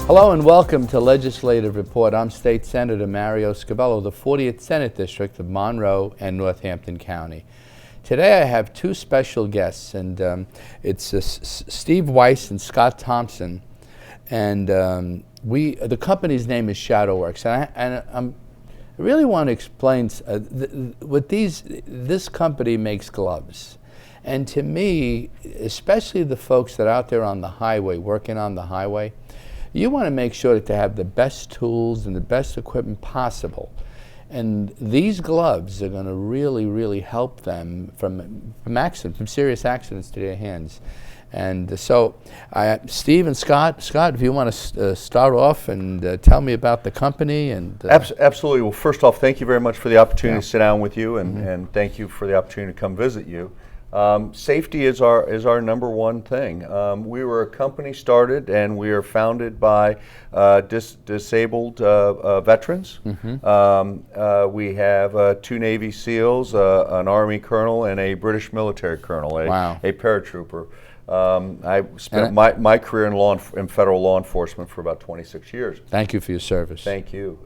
Hello and welcome to Legislative Report. I'm State Senator Mario Scavello, the 40th Senate District of Monroe and Northampton County. Today I have two special guests, and it's Steve Weiss and Scott Thompson. And the company's name is ShadowWorks. And I really want to explain, this company makes gloves. And to me, especially the folks that are out there on the highway, working on the highway, you want to make sure that they have the best tools and the best equipment possible. And these gloves are going to really, really help them from serious accidents to their hands. And so, Steve and Scott, if you want to start off and tell me about the company. And Absolutely. Well, first off, thank you very much for the opportunity to sit down with you, and thank you for the opportunity to come visit you. Safety is our number one thing. We were a company started, and we are founded by disabled veterans. We have two Navy SEALs, an Army colonel, and a British military colonel, a paratrooper. I spent my career in federal law enforcement for about 26 years. Thank you for your service. Thank you.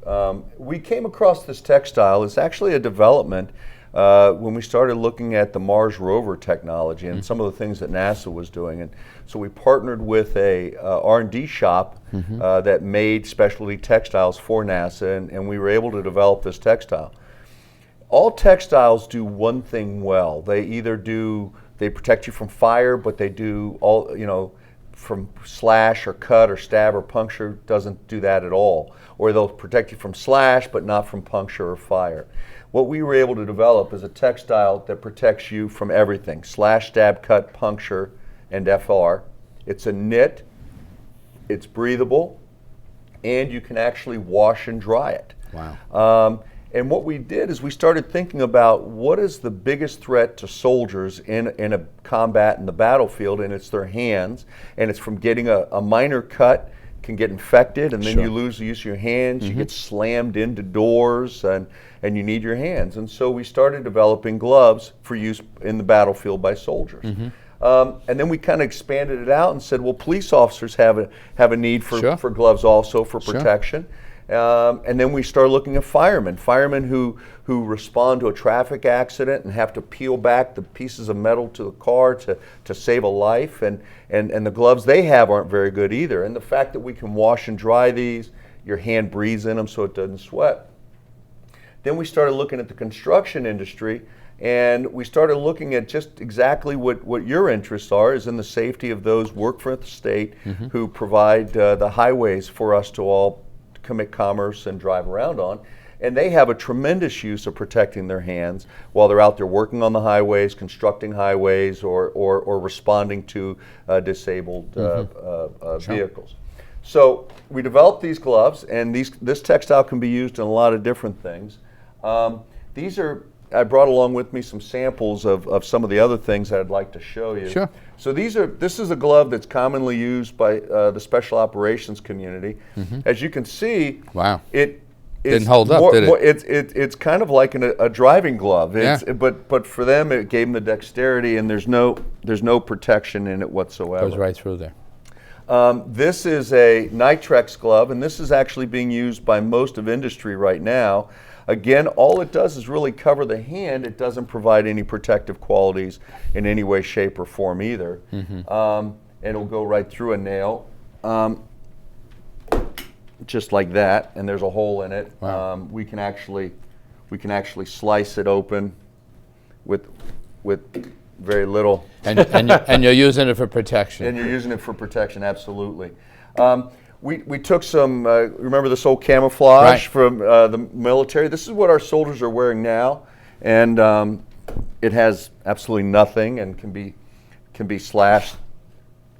We came across this textile. It's actually a development when we started looking at the Mars rover technology and some of the things that NASA was doing. And so we partnered with a R&D shop that made specialty textiles for NASA, and we were able to develop this textile. All textiles do one thing well. They protect you from fire, but they do from slash or cut or stab or puncture doesn't do that at all. Or they'll protect you from slash, but not from puncture or fire. What we were able to develop is a textile that protects you from everything: slash, stab, cut, puncture, and FR. It's a knit, it's breathable, and you can actually wash and dry it. Wow. And what we did is we started thinking about what is the biggest threat to soldiers in a combat in the battlefield, and it's their hands, and it's from getting a minor cut can get infected, and then you lose the use of your hands, you get slammed into doors, and you need your hands. And so we started developing gloves for use in the battlefield by soldiers. And then we kind of expanded it out and said, well, police officers have a need for gloves also for protection. And then we started looking at firemen who respond to a traffic accident and have to peel back the pieces of metal to the car to save a life, and the gloves they have aren't very good either. And the fact that we can wash and dry these, your hand breathes in them so it doesn't sweat. Then we started looking at the construction industry, and we started looking at just exactly what your interests are, is in the safety of those work for the state who provide the highways for us to all commit commerce and drive around on. And they have a tremendous use of protecting their hands while they're out there working on the highways, constructing highways, or responding to disabled vehicles. So we developed these gloves, and this textile can be used in a lot of different things. I brought along with me some samples of some of the other things that I'd like to show you. Sure. So this is a glove that's commonly used by the special operations community. As you can see, wow, it didn't hold up, did it? It's kind of like a driving glove. But for them, it gave them the dexterity, and there's no protection in it whatsoever. Goes right through there. This is a Nitrex glove, and this is actually being used by most of industry right now. Again, all it does is really cover the hand. It doesn't provide any protective qualities in any way, shape, or form either. And it'll go right through a nail, just like that. And there's a hole in it. Wow. We can actually slice it open with very little. And you're using it for protection. And you're using it for protection, absolutely. We took some, remember this old camouflage from the military? This is what our soldiers are wearing now, and it has absolutely nothing and can be slashed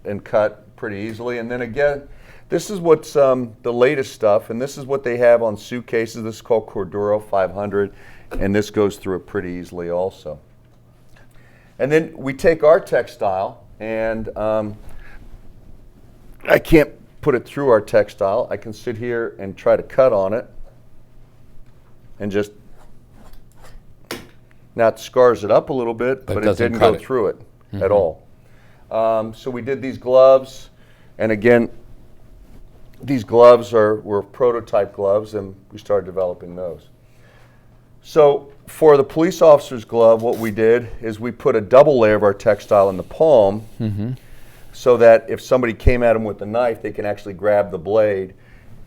and cut pretty easily. And then again, this is what's the latest stuff, and this is what they have on suitcases. This is called Corduro 500, and this goes through it pretty easily also. And then we take our textile, and I can't put it through our textile. I can sit here and try to cut on it, and just, now it scars it up a little bit, but it didn't go through it at all. So we did these gloves, and again, these gloves were prototype gloves, and we started developing those. So for the police officer's glove, what we did is we put a double layer of our textile in the palm, so that if somebody came at them with a knife, they can actually grab the blade,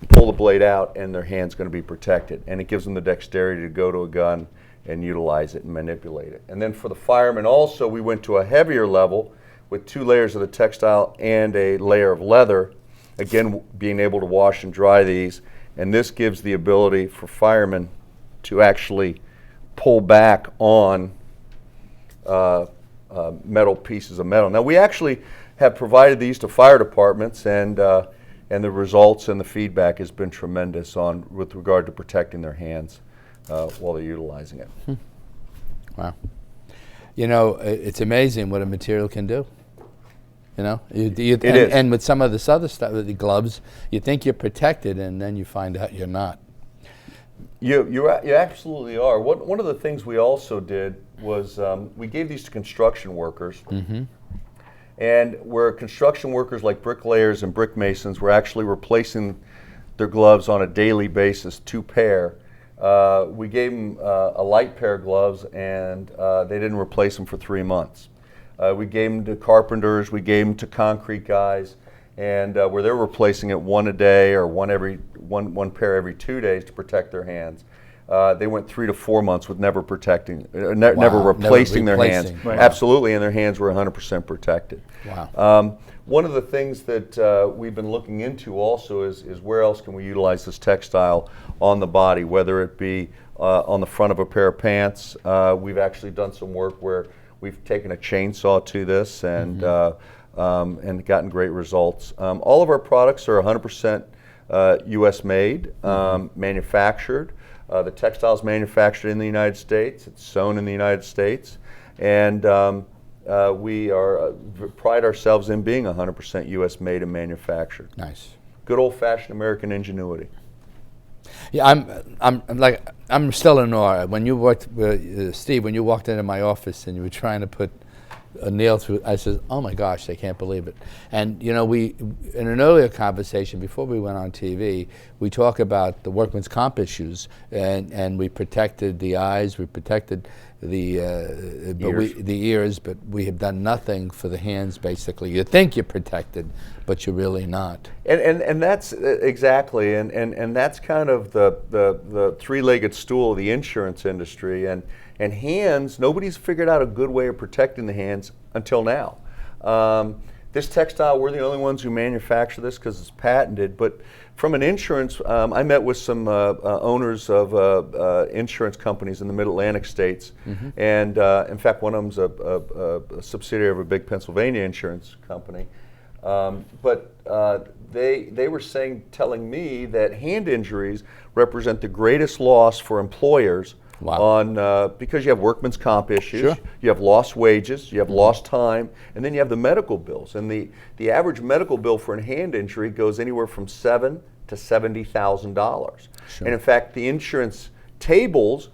pull the blade out, and their hand's going to be protected. And it gives them the dexterity to go to a gun and utilize it and manipulate it. And then for the firemen also, we went to a heavier level with 2 layers of the textile and a layer of leather, again being able to wash and dry these. And this gives the ability for firemen to actually pull back on metal pieces of metal. Now we actually have provided these to fire departments, and the results and the feedback has been tremendous with regard to protecting their hands while they're utilizing it. Wow. You know, it's amazing what a material can do. You know, It is. And with some of this other stuff, with the gloves, you think you're protected, and then you find out you're not. You absolutely are. One of the things we also did was we gave these to construction workers. And where construction workers like bricklayers and brick masons were actually replacing their gloves on a daily basis, 2 pair, we gave them a light pair of gloves, and they didn't replace them for 3 months. We gave them to carpenters, we gave them to concrete guys, and where they're replacing it 1 a day or one pair every 2 days to protect their hands. They went 3 to 4 months with never replacing their hands. Right. Absolutely, and their hands were 100% protected. Wow. One of the things that we've been looking into also is where else can we utilize this textile on the body, whether it be on the front of a pair of pants. We've actually done some work where we've taken a chainsaw to this and gotten great results. All of our products are 100% U.S. made, manufactured. The textile is manufactured in the United States. It's sewn in the United States, and we pride ourselves in being 100% U.S. made and manufactured. Nice. Good old-fashioned American ingenuity. Yeah, I'm still in awe. When you worked with Steve, when you walked into my office and you were trying to put a nail through, I said, "Oh my gosh, I can't believe it." And you know, we in an earlier conversation before we went on TV, we talk about the workman's comp issues, and we protected the eyes, we protected the ears, but we have done nothing for the hands. Basically, you think you're protected, but you're really not. And that's exactly, and that's kind of the 3-legged stool of the insurance industry. And hands, nobody's figured out a good way of protecting the hands until now. This textile, we're the only ones who manufacture this because it's patented. But from an insurance, I met with some owners of insurance companies in the Mid-Atlantic states. And in fact, one of them's a subsidiary of a big Pennsylvania insurance company. But they were telling me that hand injuries represent the greatest loss for employers. Wow. Because you have workman's comp issues, sure. You have lost wages, you have lost time, and then you have the medical bills. And the average medical bill for a hand injury goes anywhere from $7,000 to $70,000. Sure. And in fact, the insurance tables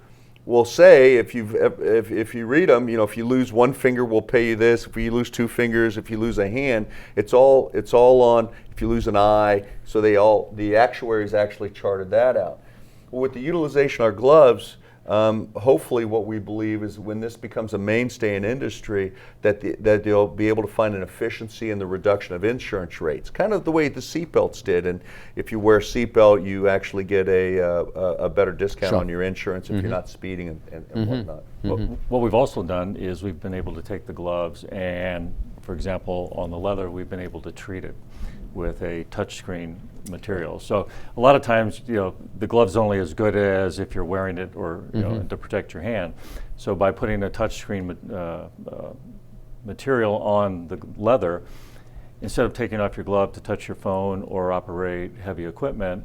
will say, if you read them, you know, if you lose 1 finger, we'll pay you this. If you lose 2 fingers, if you lose a hand, it's all on. If you lose an eye, so the actuaries actually charted that out. Well, with the utilization of our gloves. Hopefully what we believe is when this becomes a mainstay in industry, that they'll be able to find an efficiency in the reduction of insurance rates, kind of the way the seatbelts did. And if you wear a seatbelt, you actually get a better discount on your insurance if you're not speeding and whatnot. What we've also done is we've been able to take the gloves and, for example, on the leather, we've been able to treat it with a touchscreen material. So a lot of times, you know, the glove's only as good as if you're wearing it or you know, to protect your hand. So by putting a touchscreen material on the leather, instead of taking off your glove to touch your phone or operate heavy equipment,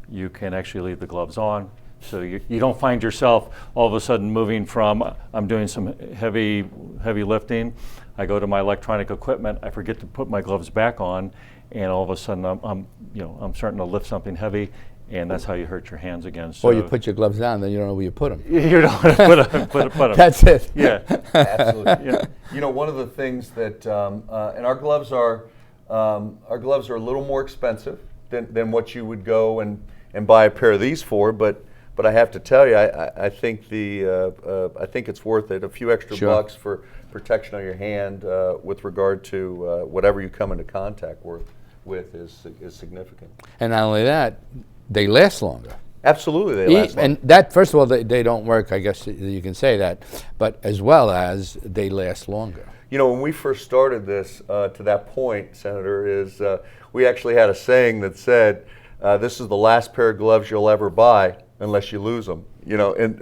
you can actually leave the gloves on. So you don't find yourself all of a sudden moving from, I'm doing some heavy lifting, I go to my electronic equipment, I forget to put my gloves back on, and all of a sudden I'm starting to lift something heavy, and that's how you hurt your hands again. So or you put your gloves down, then you don't know where you put them. You don't put them. That's it. Yeah, absolutely. Yeah. You know, one of the things that, and our gloves are a little more expensive than what you would go and buy a pair of these for. But I have to tell you, I think I think it's worth it. A few extra Sure. bucks for protection on your hand with regard to whatever you come into contact with is significant. And not only that, they last longer. Absolutely, they last longer. And that, first of all, they don't work, I guess you can say that, but as well as they last longer. You know, when we first started this, to that point, Senator, is we actually had a saying that said, "This is the last pair of gloves you'll ever buy unless you lose them." You know, and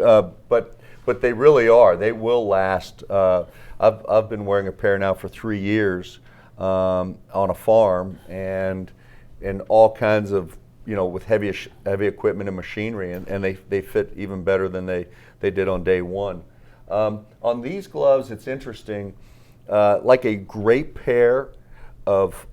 but they really are. They will last. I've been wearing a pair now for 3 years on a farm, and all kinds of, you know, with heavy equipment and machinery, and they fit even better than they did on day one. On these gloves, it's interesting. Like a great pair of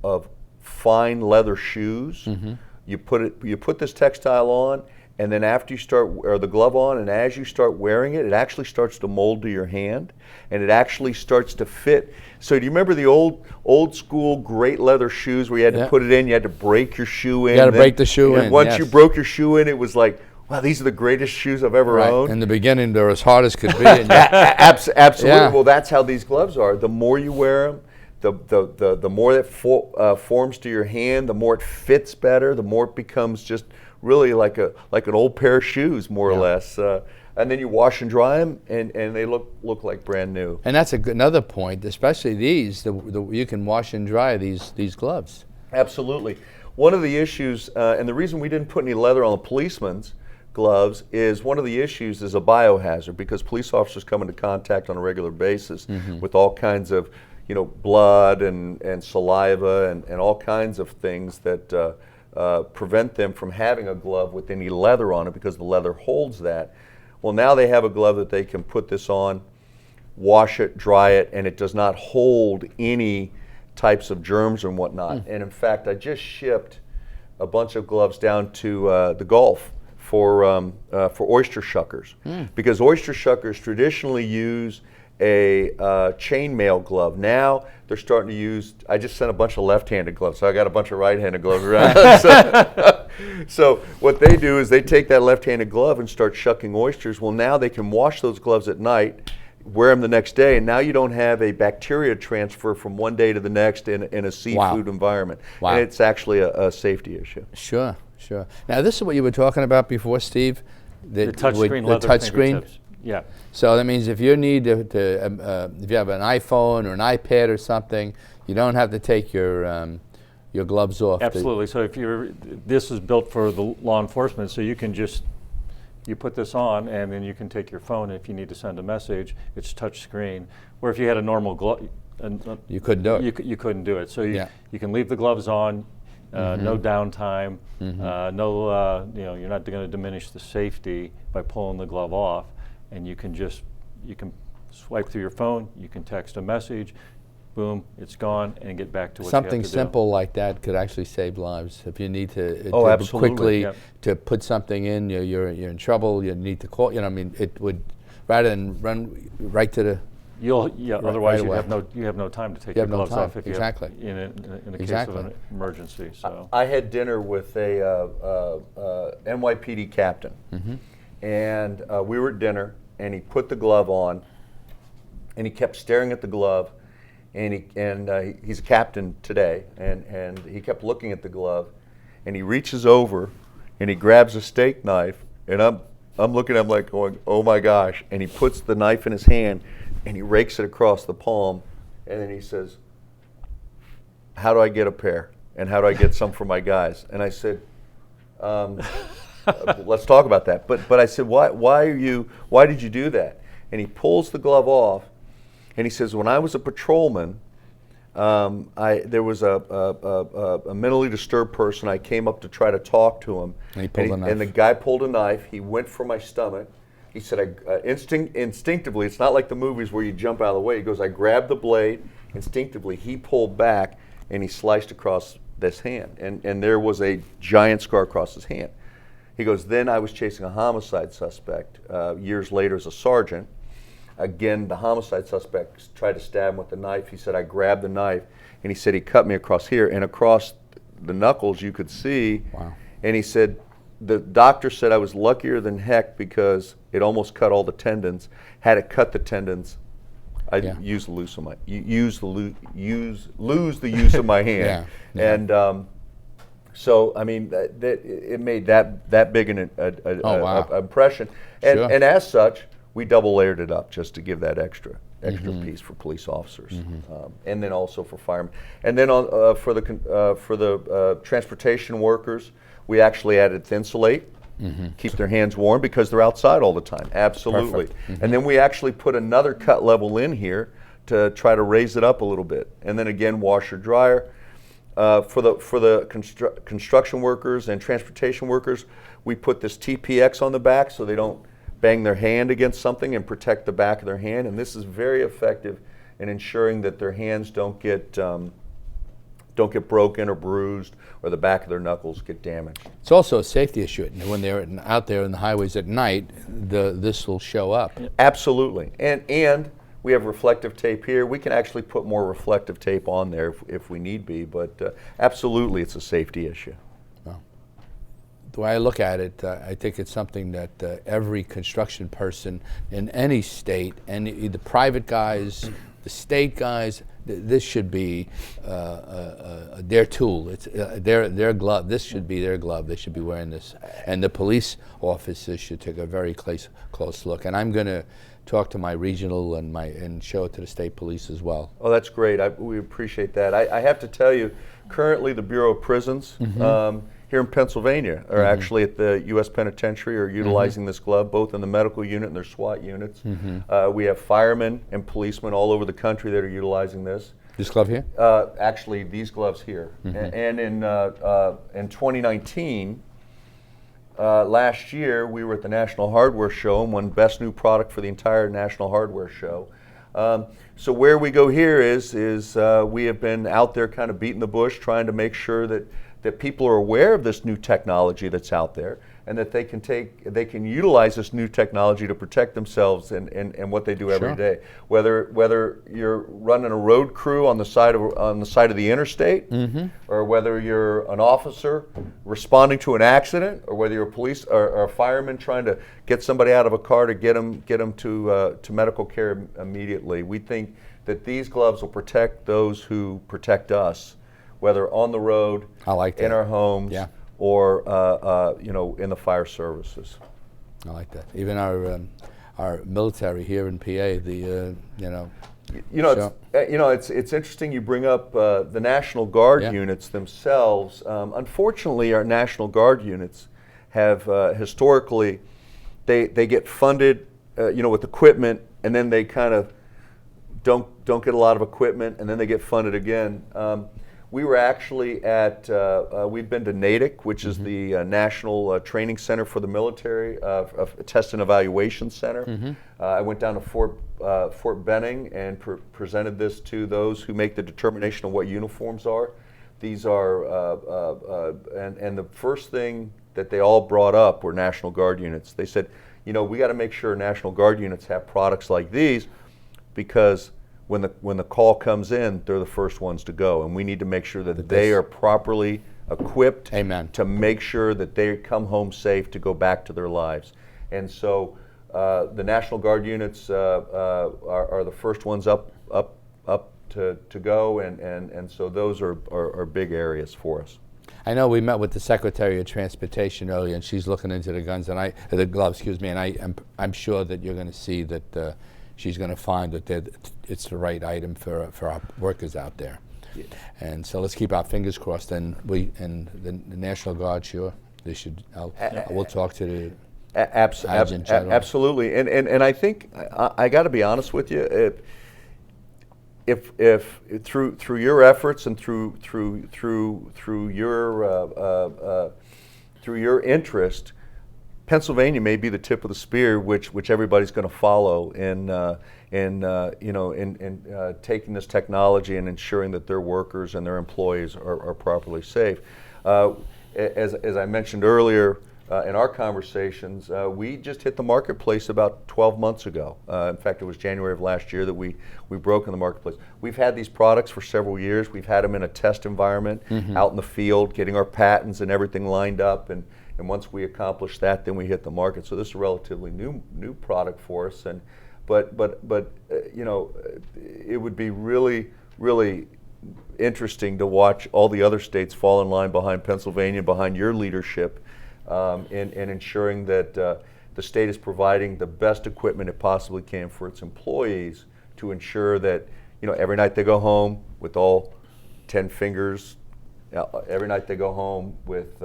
fine leather shoes. Mm-hmm. You put this textile on, and then after you start, or the glove on, and as you start wearing it, it actually starts to mold to your hand, and it actually starts to fit. So do you remember the old school great leather shoes where you had to put it in, you had to break your shoe in? You got to break the shoe in. And once you broke your shoe in, it was like, wow, these are the greatest shoes I've ever owned. In the beginning, they're as hard as could be. Absolutely. Yeah. Well, that's how these gloves are. The more you wear them, the more it forms to your hand, the more it fits better, the more it becomes just really like an old pair of shoes, more or less. And then you wash and dry them, and they look like brand new. And that's another point, especially these. You can wash and dry these gloves. Absolutely. One of the issues, and the reason we didn't put any leather on the policeman's gloves is one of the issues is a biohazard, because police officers come into contact on a regular basis with all kinds of, you know, blood and saliva and all kinds of things that prevent them from having a glove with any leather on it, because the leather holds that. Well, now they have a glove that they can put this on, wash it, dry it, and it does not hold any types of germs and whatnot. And in fact, I just shipped a bunch of gloves down to the Gulf for oyster shuckers, because oyster shuckers traditionally use a chainmail glove. Now they're starting to use, I just sent a bunch of left-handed gloves, so I got a bunch of right-handed gloves around. So what they do is they take that left-handed glove and start shucking oysters. Well, now they can wash those gloves at night, wear them the next day, and now you don't have a bacteria transfer from one day to the next in a seafood environment. Wow. And it's actually a safety issue. Sure. Now, this is what you were talking about before, Steve. The touchscreen leather fingertips. Yeah. So that means if you need if you have an iPhone or an iPad or something, you don't have to take your gloves off. Absolutely. So if this is built for the law enforcement, so you can just, you put this on, and then you can take your phone if you need to send a message. It's touch screen. Where if you had a normal glove, you couldn't do it. You couldn't do it. So you can leave the gloves on. No downtime. No, you're not going to diminish the safety by pulling the glove off, and you can swipe through your phone. You can text a message. Boom, it's gone, and get back to what Something you have to simple like that could actually save lives. If you need to, absolutely. quickly to put something in, you're in trouble. You need to call. It would, rather than run right to the. Otherwise you have no time to take your gloves off if you have, in a case of an emergency. So I had dinner with a NYPD captain, and we were at dinner, and he put the glove on, and he kept staring at the glove. And he's a captain today, and he kept looking at the glove, and he reaches over, and he grabs a steak knife, and I'm looking at him like going, oh my gosh, and he puts the knife in his hand, and he rakes it across the palm, and then he says, how do I get a pair, and how do I get some for my guys? And I said, let's talk about that. But I said, why did you do that? And he pulls the glove off. And he says, when I was a patrolman, there was a mentally disturbed person. I came up to try to talk to him. And the guy pulled a knife. He went for my stomach. He said, instinctively, it's not like the movies where you jump out of the way. He goes, I grabbed the blade. Instinctively, he pulled back, and he sliced across this hand. And there was a giant scar across his hand. He goes, then I was chasing a homicide suspect years later as a sergeant. Again, the homicide suspect tried to stab him with the knife. He said, I grabbed the knife, and he said he cut me across here, and across the knuckles, you could see. Wow. And he said, the doctor said I was luckier than heck because it almost cut all the tendons. Had it cut the tendons, I'd lose the use of my lose the use of my hand. Yeah. And so I mean it made that big an impression. And Sure. and as such, we double layered it up just to give that extra piece for police officers, and then also for firemen. And then on for the transportation workers, we actually added Thinsulate, keep their hands warm because they're outside all the time. Absolutely. And then we actually put another cut level in here to try to raise it up a little bit. And then again, washer dryer. For the construction workers and transportation workers, we put this TPX on the back so they don't bang their hand against something and protect the back of their hand. And this is very effective in ensuring that their hands don't get broken or bruised, or the back of their knuckles get damaged. It's also a safety issue. When they're out there in the highways at night, this will show up. Absolutely. And we have reflective tape here. We can actually put more reflective tape on there if we need be, but absolutely it's a safety issue. Well, the way I look at it, I think it's something that every construction person in any state, and the private guys, the state guys, this should be their tool. It's their glove. This should be their glove. They should be wearing this. And the police officers should take a very close look. And I'm going to talk to my regional and show it to the state police as well. Oh, that's great. We appreciate that. I have to tell you, currently the Bureau of Prisons here in Pennsylvania are actually at the U.S. Penitentiary are utilizing this glove, both in the medical unit and their SWAT units. We have firemen and policemen all over the country that are utilizing this. This glove here? Actually, these gloves here. And in 2019, last year, we were at the National Hardware Show and won Best New Product for the entire National Hardware Show. So where we go here is we have been out there kind of beating the bush, trying to make sure that people are aware of this new technology that's out there, and that they can utilize this new technology to protect themselves and what they do every day. Whether you're running a road crew on the side of the interstate, or whether you're an officer responding to an accident, or whether you're a police or a fireman trying to get somebody out of a car to get them to medical care immediately. We think that these gloves will protect those who protect us, whether on the road, in our homes, or in the fire services. I like that. Even our military here in PA, it's interesting you bring up the National Guard units themselves. Unfortunately, our National Guard units have historically they get funded, with equipment, and then they kind of don't get a lot of equipment, and then they get funded again. We were actually we've been to NATIC, which is the National Training Center for the Military, Test and Evaluation Center. I went down to Fort Benning and presented this to those who make the determination of what uniforms are. These are, and the first thing that they all brought up were National Guard units. They said, we got to make sure National Guard units have products like these, because when the call comes in, they're the first ones to go, and we need to make sure that they are properly equipped to make sure that they come home safe to go back to their lives. And so the National Guard units are the first ones up to go, and so those are big areas for us. I know we met with the Secretary of Transportation earlier, and she's looking into the gloves, and I'm sure that you're going to see that she's going to find that it's the right item for our workers out there. Yeah. And so let's keep our fingers crossed. And the National Guard, sure, they should. We'll talk to the absolutely. And I think I got to be honest with you. If through your efforts and through your interest, Pennsylvania may be the tip of the spear, which everybody's going to follow in taking this technology and ensuring that their workers and their employees are properly safe. As I mentioned earlier, in our conversations, we just hit the marketplace about 12 months ago. In fact, it was January of last year that we broke in the marketplace. We've had these products for several years. We've had them in a test environment, out in the field, getting our patents and everything lined up. And once we accomplish that, then we hit the market. So this is a relatively new product for us. And but you know, it would be really interesting to watch all the other states fall in line behind Pennsylvania, behind your leadership, in ensuring that the state is providing the best equipment it possibly can for its employees to ensure that, you know, every night they go home with all 10 fingers, every night they go home with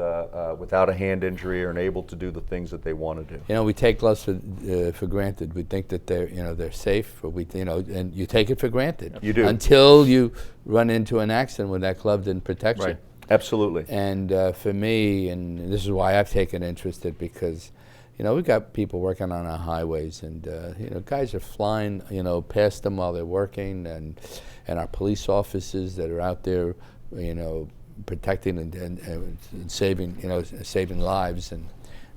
without a hand injury or able to do the things that they want to do. You know, we take gloves for granted. We think that they're safe, or and you take it for granted. You do. Until you run into an accident where that glove didn't protect you. Absolutely. And for me, and this is why I've taken interest in, because, you know, we've got people working on our highways, and you know, guys are flying, you know, past them while they're working, and our police officers that are out there, you know, protecting and saving, you know, saving lives, and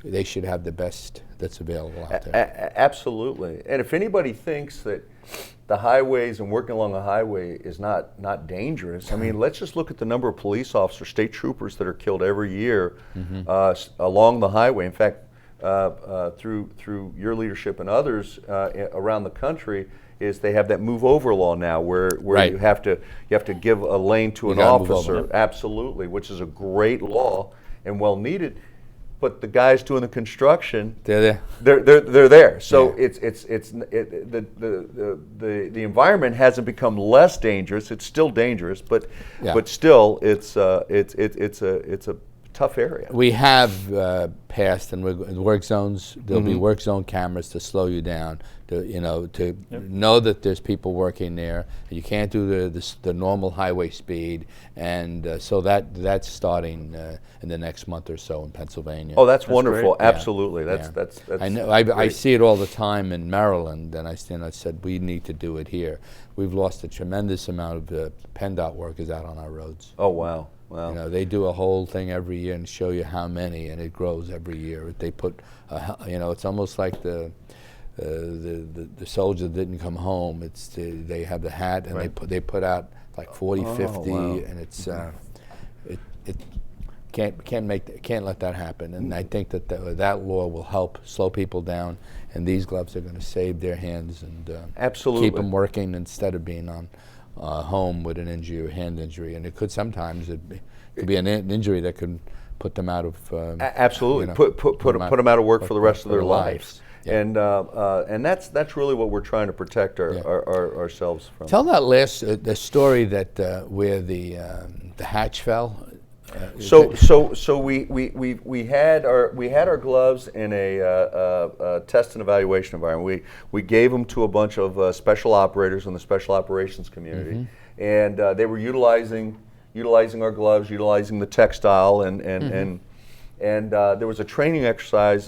they should have the best that's available out there. Absolutely. And if anybody thinks that the highways and working along a highway is not dangerous, I mean, let's just look at the number of police officers, state troopers that are killed every year along the highway. In fact, through your leadership and others around the country, is they have that move over law now, where you have to give a lane to an officer. Absolutely, which is a great law and well needed. But the guys doing the construction, they're there. They're there. So the environment hasn't become less dangerous. It's still dangerous, but still it's a tough area. We have passed, and work zones. There'll be work zone cameras to slow you down. To know that there's people working there. You can't do the normal highway speed, and so that's starting in the next month or so in Pennsylvania. Oh, that's wonderful! Great. Absolutely, that's I know. I see it all the time in Maryland, and I said we need to do it here. We've lost a tremendous amount of PennDOT workers out on our roads. Oh wow. Wow. You know, they do a whole thing every year and show you how many, and it grows every year. They put, you know, it's almost like the soldier that didn't come home. They have the hat, and they put out like 40, 50, and it's it can't let that happen. And I think that law will help slow people down, and these gloves are going to save their hands and absolutely keep them working instead of being on home with an injury or hand injury. And it could sometimes it could be an injury that could put them out of absolutely, you know, put them out of work for the rest of their lives. Yeah. And that's really what we're trying to protect ourselves from. Tell that last the story that where the hatch fell. So we had our gloves in a test and evaluation environment. We gave them to a bunch of special operators in the special operations community, and they were utilizing our gloves, utilizing the textile, and there was a training exercise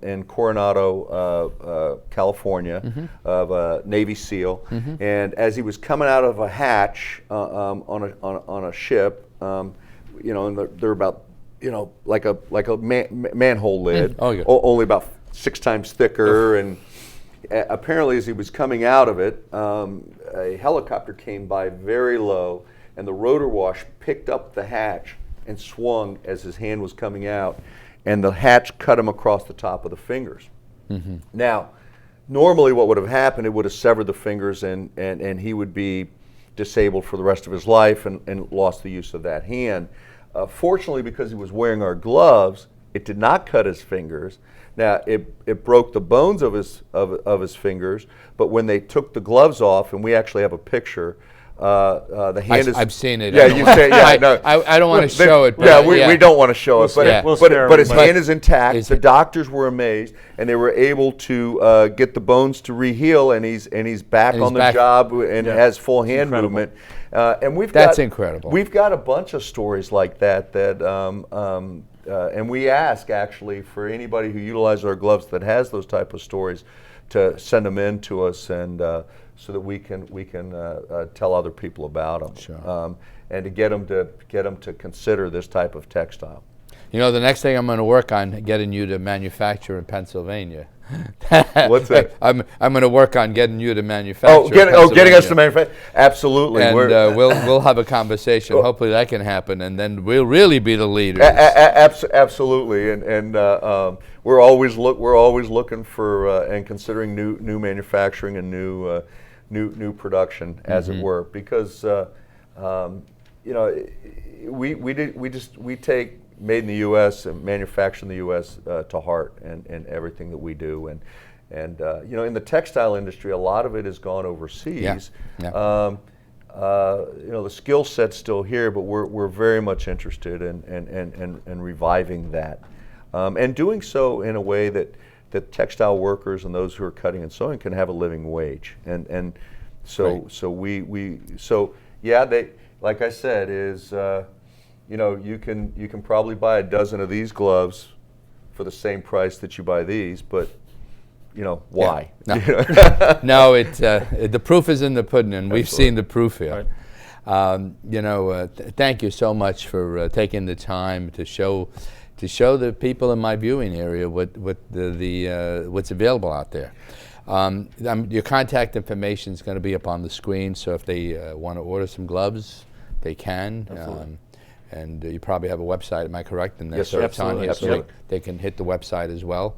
in Coronado, California, of a Navy SEAL, and as he was coming out of a hatch on a ship. You know, and they're about, you know, like a manhole lid, only about 6 times thicker. And apparently, as he was coming out of it, a helicopter came by very low, and the rotor wash picked up the hatch and swung as his hand was coming out, and the hatch cut him across the top of the fingers. Now, normally, what would have happened? It would have severed the fingers, and he would be disabled for the rest of his life and lost the use of that hand. Fortunately, because he was wearing our gloves, it did not cut his fingers. Now, it broke the bones of his fingers, but when they took the gloves off, and we actually have a picture, the hand is... I've seen it. Yeah, you say, yeah, no. I don't want to show it. But we don't want to show it, but his hand is intact. The doctors were amazed, and they were able to get the bones to reheal, and he's back on the job and has full hand movement. And that's incredible. We've got a bunch of stories like that and we ask actually for anybody who utilizes our gloves that has those type of stories to send them in to us, and so that we can tell other people about them, Sure. and to get them to consider this type of textile. You know, the next thing I'm going to work on getting you to manufacture in Pennsylvania. What's that? I'm going to work on getting you to manufacture. Getting us to manufacture. Absolutely. And we'll have a conversation. Hopefully that can happen, and then we'll really be the leaders. Absolutely, and we're always looking for and considering new manufacturing and new production, as it were, because you know, we take made in the U.S. and manufactured in the U.S. To heart, and everything that we do, and you know, in the textile industry, a lot of it has gone overseas. Yeah. You know, the skill set's still here, but we're very much interested in reviving that, and doing so in a way that textile workers and those who are cutting and sewing can have a living wage, and so yeah, they, like I said, is you know, you can probably buy a dozen of these gloves for the same price that you buy these, but you know, why? Yeah. No, the proof is in the pudding, and we've seen the proof here. Right. You know, thank you so much for taking the time to show the people in my viewing area what's available out there. Your contact information is going to be up on the screen, so if they want to order some gloves, they can. And you probably have a website, am I correct? And yes, sir. It's on here, Absolutely. so they can hit the website as well.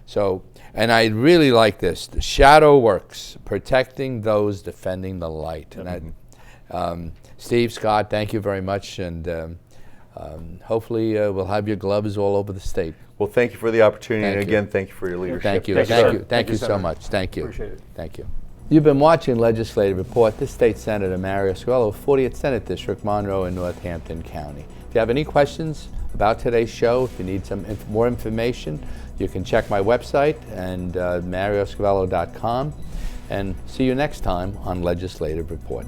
So, and I really like this. The shadow works, protecting those defending the light. And that, Steve, Scott, thank you very much, and hopefully we'll have your gloves all over the state. Well, thank you for the opportunity, and again, thank you for your leadership. Thank you. Thank you so much. Thank you. Appreciate it. Thank you. You've been watching Legislative Report. This State Senator Mario Scavello, 40th Senate District, Monroe and Northampton County. If you have any questions about today's show, if you need some more information, you can check my website and marioscavello.com. And see you next time on Legislative Report.